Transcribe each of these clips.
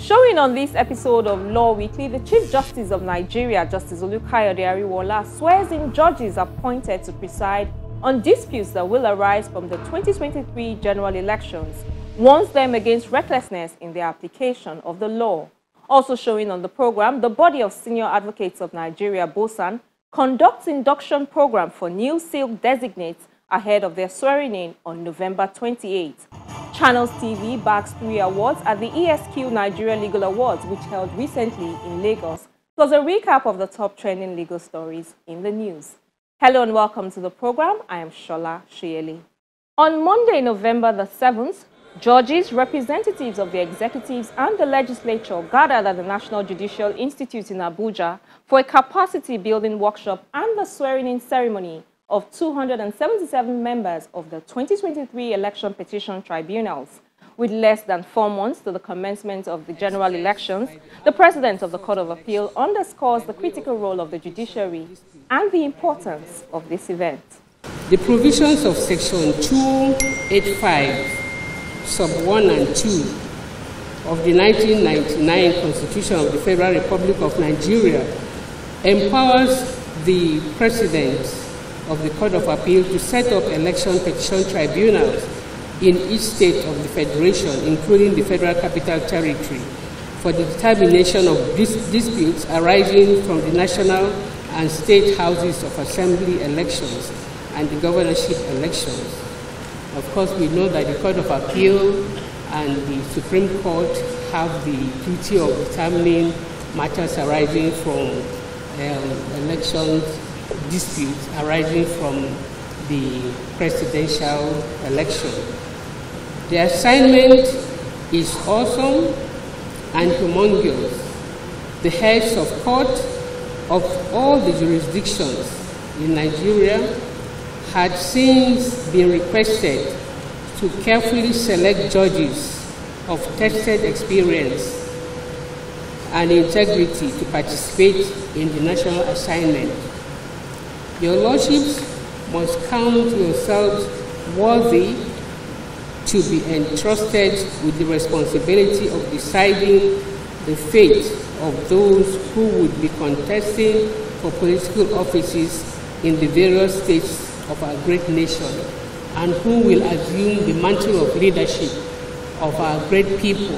Showing on this episode of Law Weekly, the Chief Justice of Nigeria, Justice Olukayode Ariwola, swears in judges appointed to preside on disputes that will arise from the 2023 general elections, warns them against recklessness in their application of the law. Also showing on the program, the Body of Senior Advocates of Nigeria, BOSAN, conducts induction program for new silk designates ahead of their swearing-in on November 28. Channels TV bags 3 awards at the ESQ Nigeria Legal Awards, which held recently in Lagos. Plus a recap of the top trending legal stories in the news. Hello and welcome to the program. I am Shola Shieli. On Monday, November the 7th, judges, representatives of the executives and the legislature gathered at the National Judicial Institute in Abuja for a capacity-building workshop and the swearing-in ceremony of 277 members of the 2023 election petition tribunals. With less than 4 months to the commencement of the general elections, the President of the Court of Appeal underscores the critical role of the judiciary and the importance of this event. The provisions of Section 285, Sub 1 and 2 of the 1999 Constitution of the Federal Republic of Nigeria empowers the President of the Court of Appeal to set up election petition tribunals in each state of the Federation, including the Federal Capital Territory, for the determination of disputes arising from the national and state houses of assembly elections and the governorship elections. Of course, we know that the Court of Appeal and the Supreme Court have the duty of determining matters arising from elections disputes arising from the presidential election. The assignment is awesome and humongous. The heads of court of all the jurisdictions in Nigeria had since been requested to carefully select judges of tested experience and integrity to participate in the national assignment. Your Lordships must count yourselves worthy to be entrusted with the responsibility of deciding the fate of those who would be contesting for political offices in the various states of our great nation and who will assume the mantle of leadership of our great people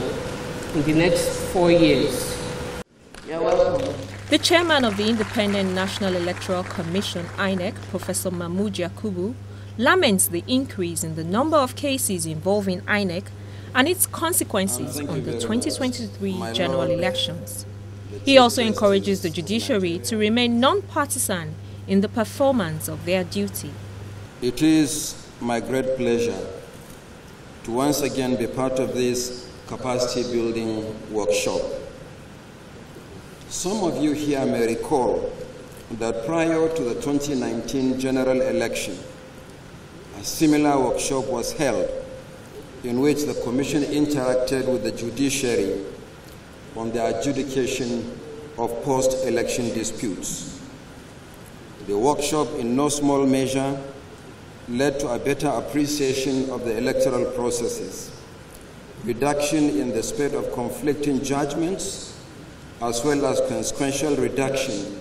in the next 4 years. You're welcome. The chairman of the Independent National Electoral Commission, INEC, Professor Mahmood Yakubu, laments the increase in the number of cases involving INEC and its consequences on the 2023 general elections. He also encourages the judiciary to remain non-partisan in the performance of their duty. It is my great pleasure to once again be part of this capacity-building workshop. Some of you here may recall that prior to the 2019 general election, a similar workshop was held in which the Commission interacted with the judiciary on the adjudication of post-election disputes. The workshop, in no small measure, led to a better appreciation of the electoral processes, reduction in the spread of conflicting judgments, as well as consequential reduction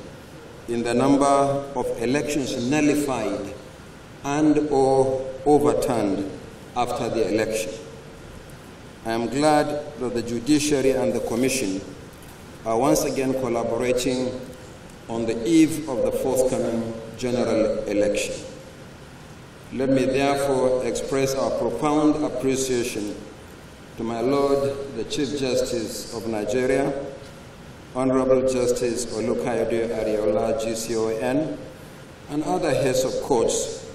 in the number of elections nullified and/or overturned after the election. I am glad that the judiciary and the Commission are once again collaborating on the eve of the forthcoming general election. Let me therefore express our profound appreciation to my Lord, the Chief Justice of Nigeria, Honorable Justice Olukayode Ariwola, GCON, and other heads of courts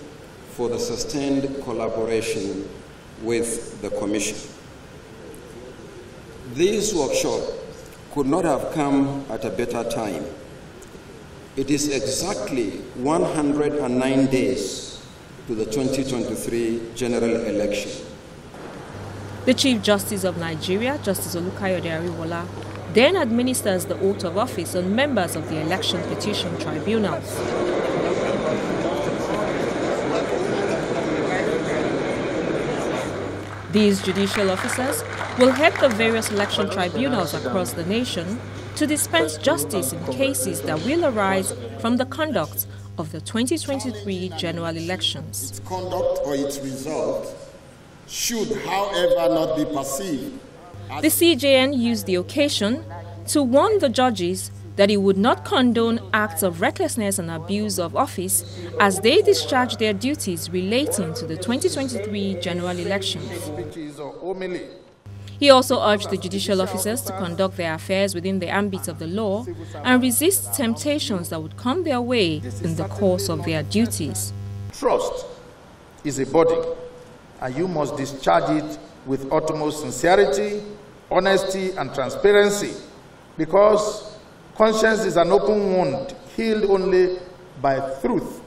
for the sustained collaboration with the Commission. This workshop could not have come at a better time. It is exactly 109 days to the 2023 general election. The Chief Justice of Nigeria, Justice Olukayode Ariwola, then administers the oath of office on members of the election petition tribunals. These judicial officers will head the various election tribunals across the nation to dispense justice in cases that will arise from the conduct of the 2023 general elections. Its conduct or its result should, however, not be perceived. The CJN used the occasion to warn the judges that it would not condone acts of recklessness and abuse of office as they discharge their duties relating to the 2023 general elections. He also urged the judicial officers to conduct their affairs within the ambit of the law and resist temptations that would come their way in the course of their duties. Trust is a burden, and you must discharge it with utmost sincerity, honesty, and transparency, because conscience is an open wound healed only by truth.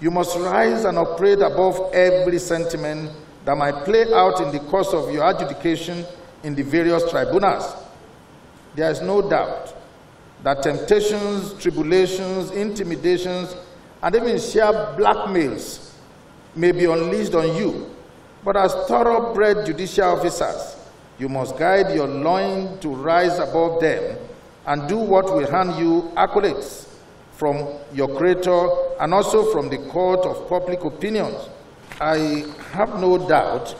You must rise and operate above every sentiment that might play out in the course of your adjudication in the various tribunals. There is no doubt that temptations, tribulations, intimidations, and even sheer blackmails may be unleashed on you. But as thoroughbred judicial officers, you must guide your loin to rise above them and do what will hand you accolades from your Creator and also from the court of public opinion. I have no doubt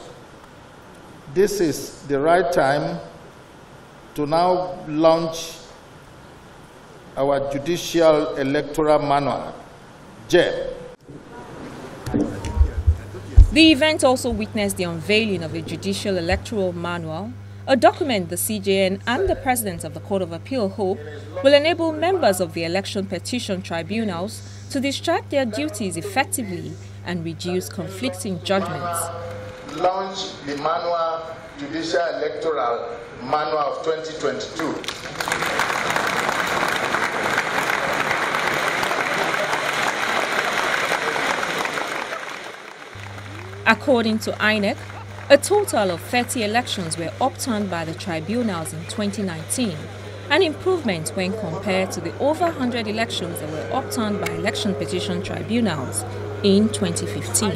this is the right time to now launch our Judicial Electoral Manual, JEM. The event also witnessed the unveiling of a Judicial Electoral Manual, a document the CJN and the President of the Court of Appeal hope will enable members of the election petition tribunals to discharge their duties effectively and reduce conflicting judgments. Launch the Manual, Judicial Electoral Manual of 2022. According to INEC, a total of 30 elections were upturned by the tribunals in 2019, an improvement when compared to the over 100 elections that were upturned by election petition tribunals in 2015.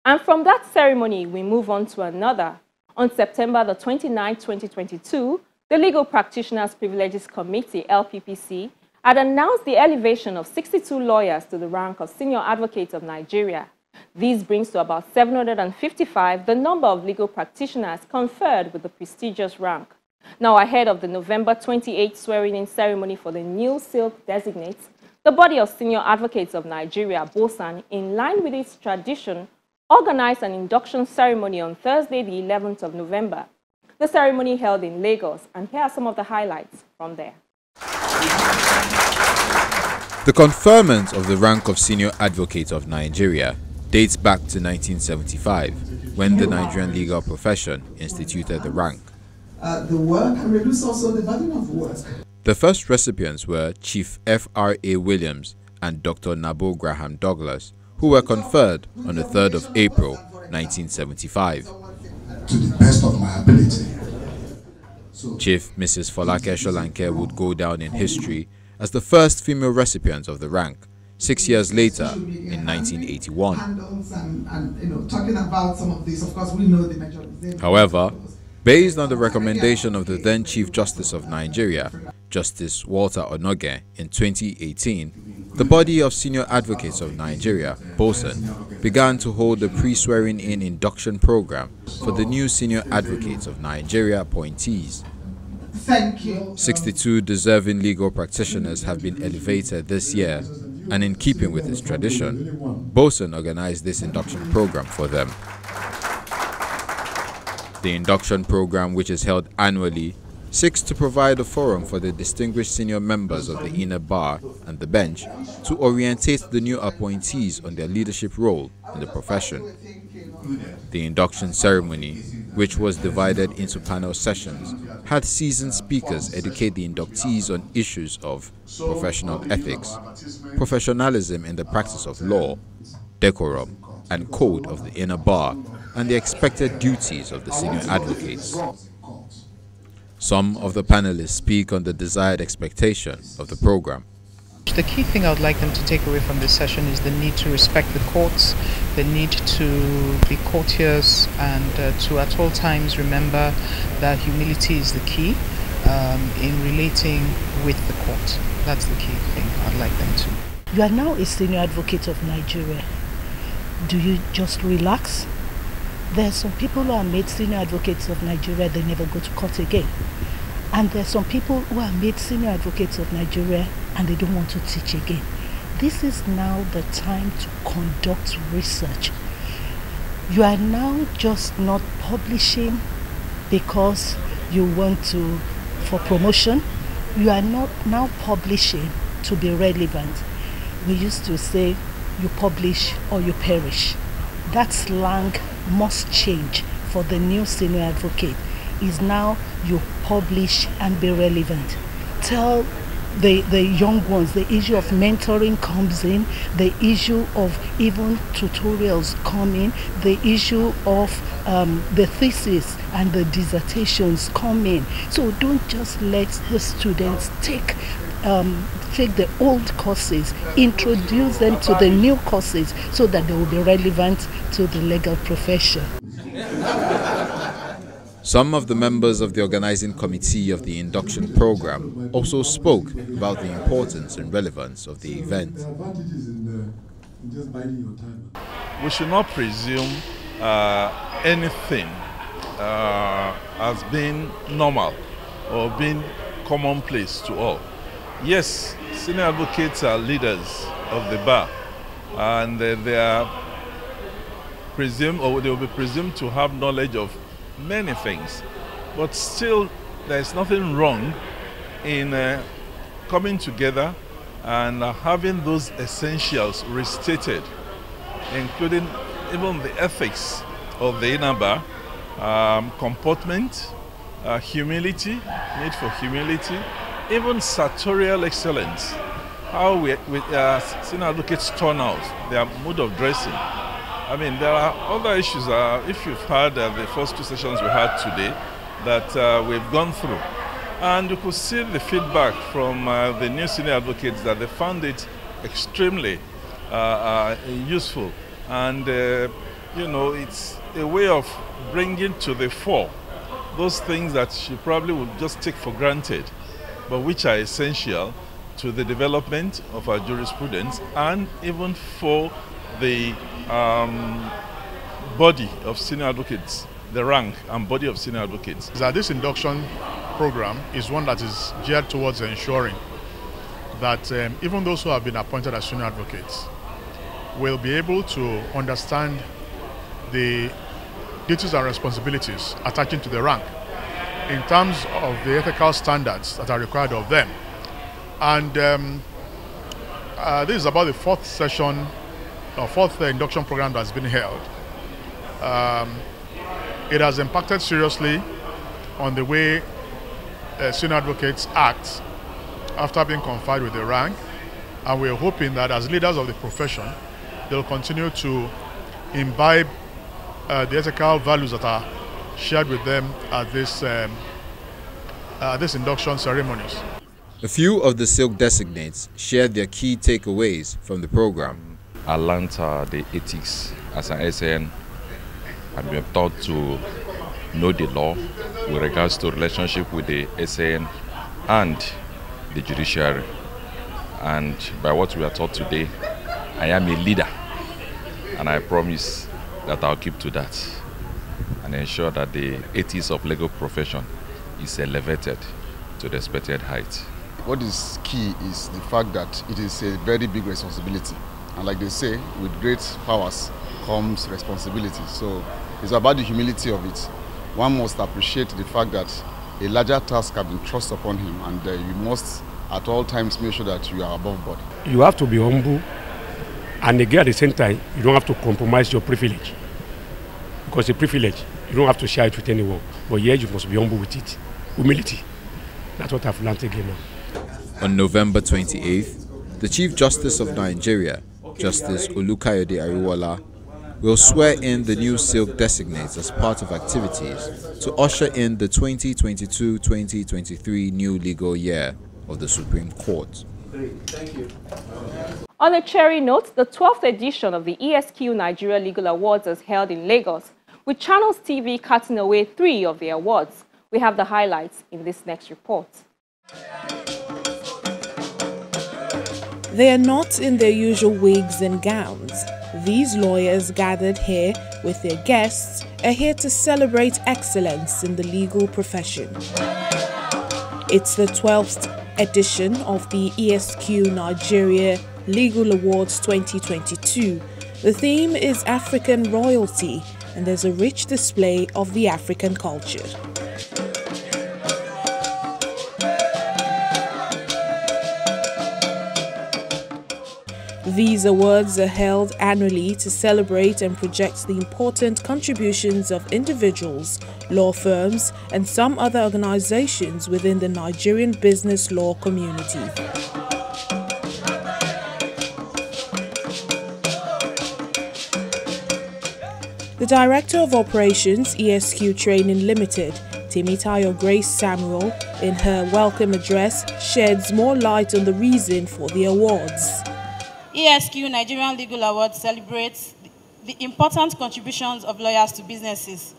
And from that ceremony, we move on to another. On September the 29th, 2022, the Legal Practitioners Privileges Committee, LPPC, had announced the elevation of 62 lawyers to the rank of Senior Advocate of Nigeria. This brings to about 755 the number of legal practitioners conferred with the prestigious rank. Now, ahead of the November 28th swearing-in ceremony for the new silk designates, the body of Senior Advocates of Nigeria, BOSAN, in line with its tradition, organized an induction ceremony on Thursday, the 11th of November. The ceremony held in Lagos, and here are some of the highlights from there. The conferment of the rank of Senior Advocate of Nigeria dates back to 1975, when the Nigerian legal profession instituted the rank. The work and reduce also the burden of work. The first recipients were Chief F.R.A. Williams and Dr. Nabo Graham Douglas, who were conferred on the 3rd of April, 1975. To the best of my ability. Chief Mrs. Folake Solanke would go down in history as the first female recipient of the rank, 6 years later in 1981. However, based on the recommendation of the then Chief Justice of Nigeria, Justice Walter Onoge, in 2018, the body of Senior Advocates of Nigeria, BOSAN, began to hold the pre-swearing-in induction program for the new Senior Advocates of Nigeria appointees. Thank you. 62 deserving legal practitioners have been elevated this year, and in keeping with its tradition, BOSAN organized this induction program for them. The induction program, which is held annually, seeks to provide a forum for the distinguished senior members of the inner bar and the bench to orientate the new appointees on their leadership role in the profession. The induction ceremony, which was divided into panel sessions, had seasoned speakers educate the inductees on issues of professional ethics, professionalism in the practice of law, decorum, and code of the inner bar, and the expected duties of the senior advocates. Some of the panelists speak on the desired expectation of the program. The key thing I would like them to take away from this session is the need to respect the courts, the need to be courteous, and to at all times remember that humility is the key in relating with the court. That's the key thing I'd like them to. You are now a senior advocate of Nigeria. Do you just relax? There are some people who are made senior advocates of Nigeria, they never go to court again. And there are some people who are made senior advocates of Nigeria and they don't want to teach again. This is now the time to conduct research. You are now just not publishing because you want to, for promotion. You are not now publishing to be relevant. We used to say you publish or you perish. That slang must change for the new senior advocate. Is now you publish and be relevant. Tell the young ones, the issue of mentoring comes in, the issue of even tutorials come in, the issue of the thesis and the dissertations come in. So don't just let the students take the old courses, introduce them to the new courses so that they will be relevant to the legal profession. Some of the members of the organizing committee of the induction program also spoke about the importance and relevance of the event. We should not presume anything as being normal or being commonplace to all. Yes, senior advocates are leaders of the bar, and they are presumed, or they will be presumed to have knowledge of many things, but still there is nothing wrong in coming together and having those essentials restated, including even the ethics of the inner bar, comportment, humility, need for humility, even sartorial excellence, how we senior advocates turn out, their mode of dressing. I mean, there are other issues, if you've heard the first two sessions we had today, that we've gone through. And you could see the feedback from the new senior advocates that they found it extremely useful. And, you know, it's a way of bringing to the fore those things that you probably would just take for granted, but which are essential to the development of our jurisprudence and even for the body of senior advocates, the rank and body of senior advocates. This induction program is one that is geared towards ensuring that even those who have been appointed as senior advocates will be able to understand the duties and responsibilities attaching to the rank in terms of the ethical standards that are required of them. And this is about the fourth session, fourth induction program that's been held. It has impacted seriously on the way senior advocates act after being conferred with the rank, and we're hoping that as leaders of the profession, they'll continue to imbibe the ethical values that are shared with them at this induction ceremonies. A few of the silk designates shared their key takeaways from the program. I learned the ethics as an SAN, and we are taught to know the law with regards to relationship with the SAN and the judiciary. And by what we are taught today, I am a leader, and I promise that I'll keep to that and ensure that the ethics of legal profession is elevated to the expected height. What is key is the fact that it is a very big responsibility. And like they say, with great powers comes responsibility. So it's about the humility of it. One must appreciate the fact that a larger task has been thrust upon him, and you must at all times make sure that you are above board. You have to be humble, and again at the same time, you don't have to compromise your privilege. Because a privilege, you don't have to share it with anyone. But yes, you must be humble with it. Humility. That's what I've learned again now. On November 28th, the Chief Justice of Nigeria, Justice Olukayode Ariwola, will swear in the new silk designates as part of activities to usher in the 2022-2023 new legal year of the Supreme Court. Great, thank you. On a cheery note, the 12th edition of the ESQ Nigeria Legal Awards is held in Lagos, with Channels TV cutting away 3 of the awards. We have the highlights in this next report. They are not in their usual wigs and gowns. These lawyers gathered here with their guests are here to celebrate excellence in the legal profession. It's the 12th edition of the ESQ Nigeria Legal Awards 2022. The theme is African royalty, and there's a rich display of the African culture. These awards are held annually to celebrate and project the important contributions of individuals, law firms, and some other organizations within the Nigerian business law community. The Director of Operations, ESQ Training Limited, Temitayo Grace Samuel, in her welcome address, sheds more light on the reason for the awards. ESQ Nigerian Legal Awards celebrates the important contributions of lawyers to businesses.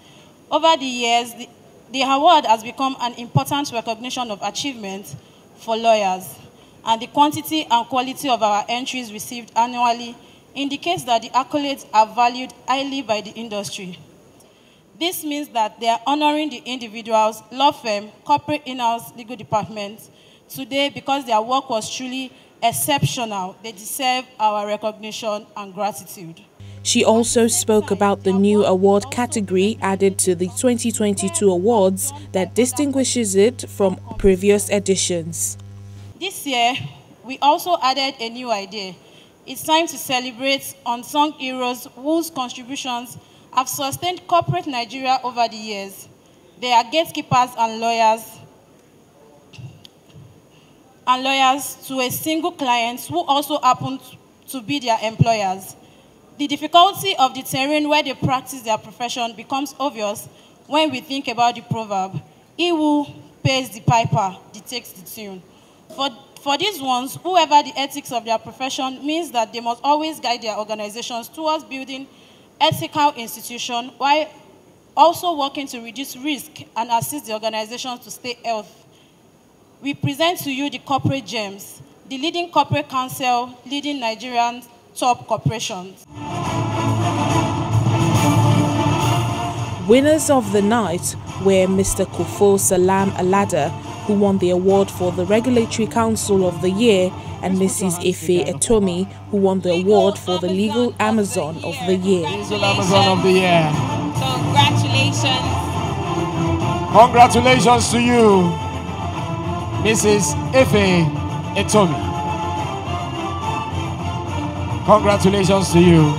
Over the years, the award has become an important recognition of achievement for lawyers, and the quantity and quality of our entries received annually indicates that the accolades are valued highly by the industry. This means that they are honoring the individuals, law firm, corporate in-house legal departments today because their work was truly exceptional. They deserve our recognition and gratitude. She also spoke about the new award category added to the 2022 awards that distinguishes it from previous editions. This year, we also added a new idea. It's time to celebrate unsung heroes whose contributions have sustained corporate Nigeria over the years. They are gatekeepers and lawyers to a single client who also happen to be their employers. The difficulty of the terrain where they practice their profession becomes obvious when we think about the proverb, "He who pays the piper dictates the tune." For these ones, whoever the ethics of their profession means that they must always guide their organizations towards building ethical institutions while also working to reduce risk and assist the organizations to stay healthy. We present to you the corporate gems, the leading corporate council leading Nigerian top corporations. Winners of the night were Mr. Kufo Salam Alada, who won the award for the Regulatory Council of the Year, and Mrs. Ife Etomi, who won the award for the Legal Amazon of the Year. Legal Amazon of the Year. Congratulations. Congratulations to you, Mrs. Ife Etomi. Congratulations to you.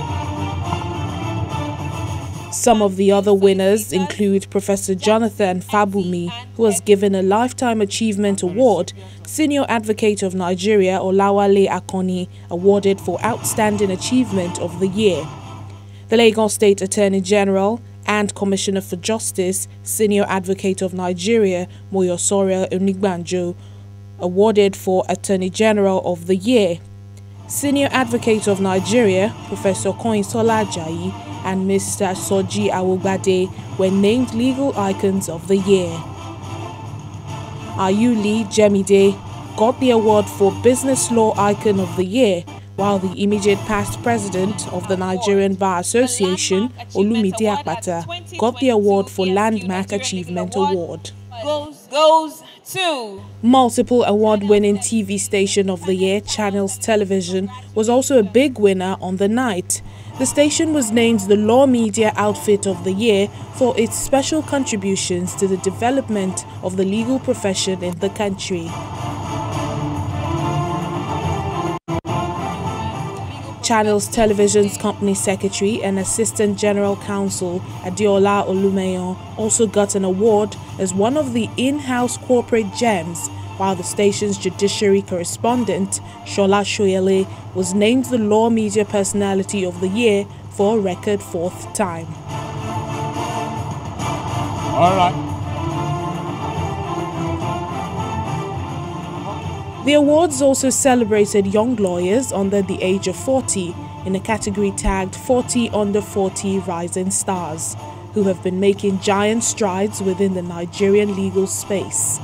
Some of the other winners include Professor Jonathan Fabumi, who was given a Lifetime Achievement Award, Senior Advocate of Nigeria Olawale Akoni, awarded for Outstanding Achievement of the Year. The Lagos State Attorney General and Commissioner for Justice, Senior Advocate of Nigeria Moyosore Onigbanjo, awarded for Attorney General of the Year. Senior Advocate of Nigeria, Professor Koinsola Ajayi, and Mr. Soji Awogbade were named Legal Icons of the Year. Ayuli Jemide got the award for Business Law Icon of the Year, while the immediate past president of the Nigerian Bar Association, Olumide Akpata, got the award for Landmark Achievement Award. Goes to multiple award-winning TV station of the year, Channels Television, was also a big winner on the night. The station was named the Law Media Outfit of the Year for its special contributions to the development of the legal profession in the country. Channels Television's Company Secretary and Assistant General Counsel Adiola Olumeyon also got an award as one of the in-house corporate gems, while the station's judiciary correspondent, Shola Shoyele, was named the Law Media Personality of the Year for a record 4th time. All right. The awards also celebrated young lawyers under the age of 40 in a category tagged 40 under 40 Rising Stars, who have been making giant strides within the Nigerian legal space.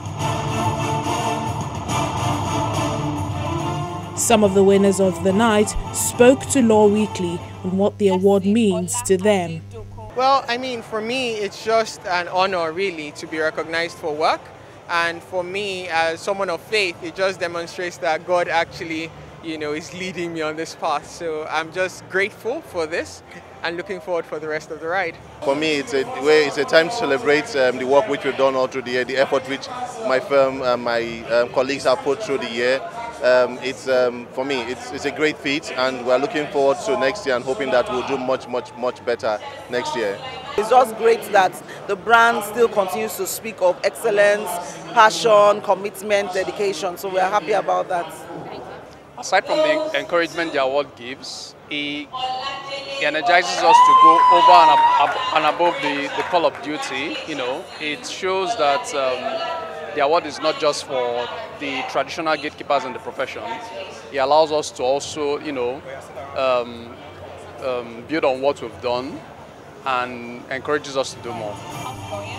Some of the winners of the night spoke to Law Weekly on what the award means to them. Well, I mean, for me, it's just an honor, really, to be recognized for work. And for me, as someone of faith, it just demonstrates that God actually, is leading me on this path. So I'm just grateful for this and looking forward for the rest of the ride. For me, it's a time to celebrate the work which we've done all through the year, the effort which my firm and my colleagues have put through the year. For me, it's a great feat, and we're looking forward to next year and hoping that we'll do much better next year. It's just great that the brand still continues to speak of excellence, passion, commitment, dedication. So we're happy about that. Aside from the encouragement the award gives, it energizes us to go over and above the call of duty. It shows that the award is not just for the traditional gatekeepers in the profession. It allows us to also, build on what we've done and encourages us to do more.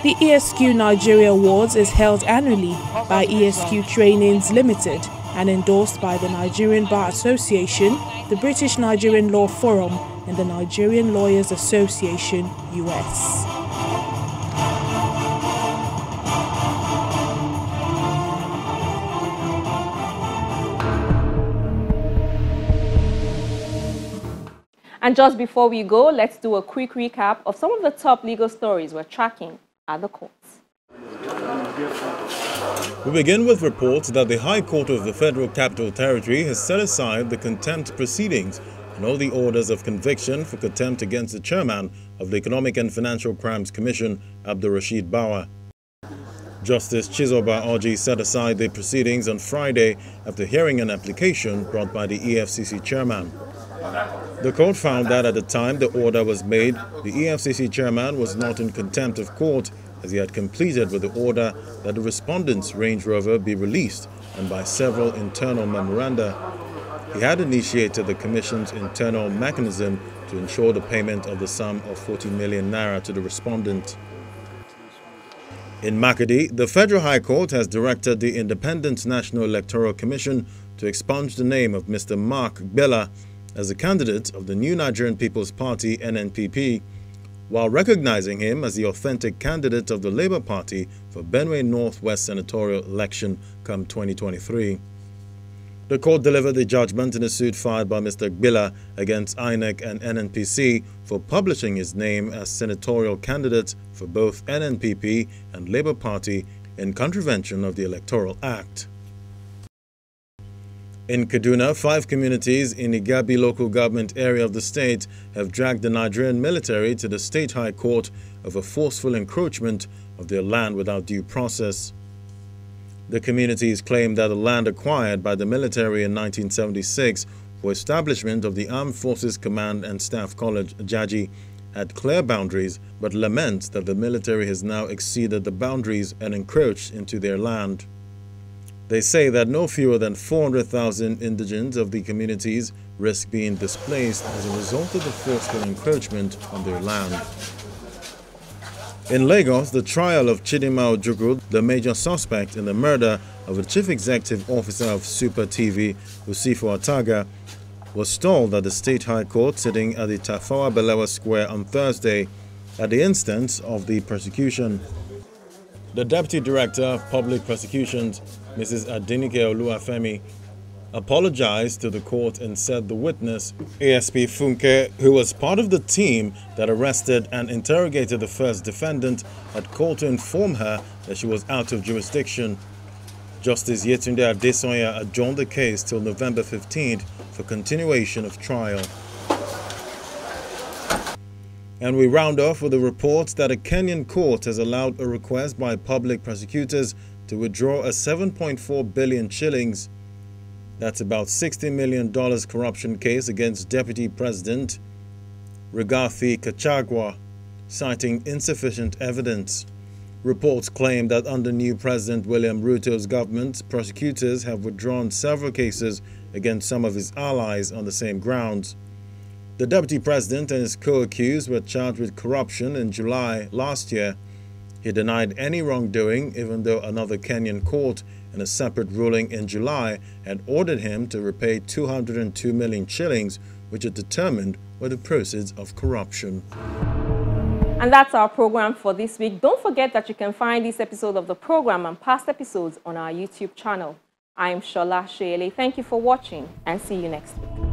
The ESQ Nigeria Awards is held annually by ESQ Trainings Limited and endorsed by the Nigerian Bar Association, the British Nigerian Law Forum, and the Nigerian Lawyers Association, US. And just before we go, let's do a quick recap of some of the top legal stories we're tracking at the courts. We begin with reports that the High Court of the Federal Capital Territory has set aside the contempt proceedings and all the orders of conviction for contempt against the chairman of the Economic and Financial Crimes Commission, Abdul Rashid Bawa. Justice Chizoba Orji set aside the proceedings on Friday after hearing an application brought by the EFCC chairman. The court found that at the time the order was made, the EFCC chairman was not in contempt of court, as he had completed with the order that the respondent's Range Rover be released, and by several internal memoranda. He had initiated the Commission's internal mechanism to ensure the payment of the sum of 40 million naira to the respondent. In Makadi, the Federal High Court has directed the Independent National Electoral Commission to expunge the name of Mr. Mark Bella as a candidate of the New Nigerian People's Party (NNPP), while recognizing him as the authentic candidate of the Labour Party for Benue Northwest senatorial election come 2023. The court delivered the judgment in a suit filed by Mr. Gbila against INEC and NNPC for publishing his name as senatorial candidate for both NNPP and Labour Party in contravention of the Electoral Act. In Kaduna, 5 communities in Igabi local government area of the state have dragged the Nigerian military to the State High Court over forceful encroachment of their land without due process. The communities claim that the land acquired by the military in 1976 for establishment of the Armed Forces Command and Staff College, Jaji, had clear boundaries, but lament that the military has now exceeded the boundaries and encroached into their land. They say that no fewer than 400,000 indigents of the communities risk being displaced as a result of the forceful encroachment on their land. In Lagos, the trial of Chidinma Ojukwu, the major suspect in the murder of the chief executive officer of Super TV, Usifo Ataga, was stalled at the State High Court sitting at the Tafawa Balewa Square on Thursday at the instance of the prosecution. The Deputy Director of Public Prosecutions, Mrs. Adenike Oluwafemi, apologized to the court and said the witness, ASP Funke, who was part of the team that arrested and interrogated the first defendant, had called to inform her that she was out of jurisdiction. Justice Yetunde Adesonya adjourned the case till November 15th for continuation of trial. And we round off with a report that a Kenyan court has allowed a request by public prosecutors to withdraw a 7.4 billion shillings, that's about $60 million corruption case against Deputy President Rigathi Gachagua, citing insufficient evidence. Reports claim that under new President William Ruto's government, prosecutors have withdrawn several cases against some of his allies on the same grounds. The deputy president and his co-accused were charged with corruption in July last year. He denied any wrongdoing, even though another Kenyan court, in a separate ruling in July, had ordered him to repay 202 million shillings, which it determined were the proceeds of corruption. And that's our program for this week. Don't forget that you can find this episode of the program and past episodes on our YouTube channel. I'm Shola Shele. Thank you for watching and see you next week.